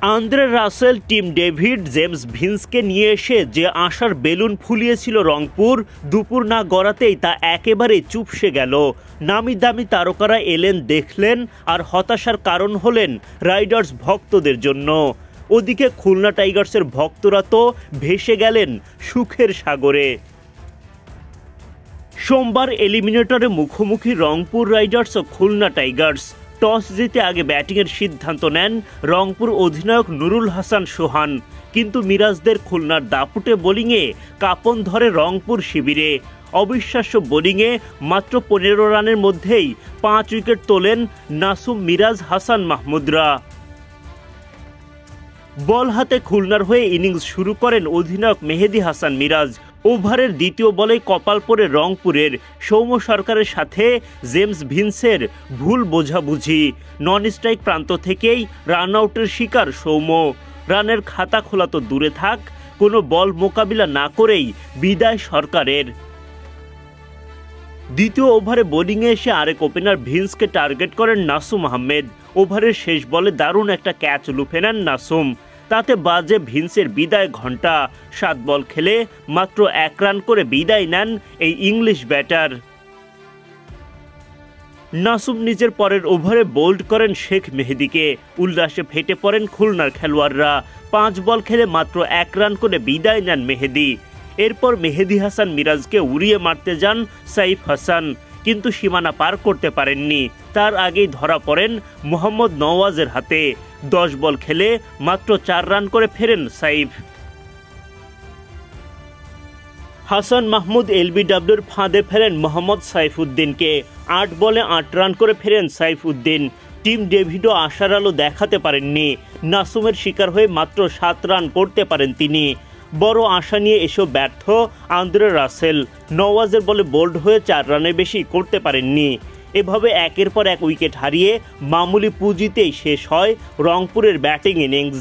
Andre Russell, Tim David, James ভিন্সকে নিয়ে এসে যে আশার বেলুন ফুলিয়েছিল রংপুর, দুপুর না গড়াতেই তা একেবারে চুপসে গেল। নামি দামি তারকারা এলেন, দেখলেন, আর হতাশার কারণ হলেন রাইডার্স ভক্তদের জন্য। ওদিকে খুলনা টাইগার্সের ভক্তরা তো ভেসে গেলেন সুখের সাগরে। সোমবার এলিমিনেটরে মুখোমুখি রংপুর রাইডার্স ও খুলনা টাইগার্স। টস জিতে আগে ব্যাটিংয়ের সিদ্ধান্ত নেন রংপুর অধিনায়ক নুরুল হাসান সোহান, কিন্তু মিরাজদের খুলনার দাপুটে বোলিংয়ে কাঁপন ধরে রংপুর শিবিরে। অবিশ্বাস্য বোলিংয়ে মাত্র 15 রানের মধ্যেই 5 উইকেট তোলেন নাসুম, মিরাজ, হাসান মাহমুদরা। বল হাতে খুলনার হয়ে ইনিংস শুরু করেন অধিনায়ক মেহেদী হাসান মিরাজ। ওভারের দ্বিতীয় বলে কপাল পড়ে রংপুরের। সৌম্য সরকারের সাথে জেমস ভিন্সের ভুল বোঝাবুঝি। নন স্ট্রাইক প্রান্ত থেকেই রান আউটের শিকার সৌম্য। রানের খাতা খোলা তো দূরে থাক, কোনো বল মোকাবিলা না করেই বিদায় সরকারের। দ্বিতীয় ওভারে বোলিংয়ে এসে আরেক ওপেনার ভিন্সকে টার্গেট করেন নাসুম আহমেদ। ওভারের শেষ বলে দারুণ একটা ক্যাচ লুফে নেন নাসুম, তাতে বাজে ভিন্সের বিদায় ঘণ্টা। 7 বল খেলে মাত্র 1 রান করে বিদায় নেন এই ইংলিশ ব্যাটার। নাসুম নিজের পরের ওভারে বোল্ড করেন শেখ মেহেদীকে। উল্লাসে ফেটে পড়েন খুলনার খেলোয়াড়রা। 5 বল খেলে মাত্র 1 রান করে বিদায় নেন মেহেদী। এরপর মেহেদী হাসান মিরাজকে উড়িয়ে মারতে যান সাইফ হাসান, কিন্তু সীমানা পার করতে পারেননি। তার আগেই ধরা পড়েন মোহাম্মদ নওয়াজের হাতে। 10 বল খেলে মাত্র 4 রান করে ফেরেন সাইফ। হাসান মাহমুদ এলবিডব্লিউর ফাঁদে ফেরেন মোহাম্মদ সাইফুদ্দিনকে। 8 বলে 8 রান করে ফেরেন সাইফুদ্দিন। টিম ডেভিডও আশার আলো দেখাতে পারেননি। নাসুমের শিকার হয়ে মাত্র 7 রান করতে পারেন তিনি। বড় আশা নিয়ে এসেও ব্যর্থ আন্দ্রে রাসেল। নওয়াজের বলে বোল্ড হয়ে 4 রানের বেশি করতে পারেননি। এভাবে একের পর এক উইকেট হারিয়ে মামুলি পুঁজিতেই শেষ হয় রংপুরের ব্যাটিং ইনিংস।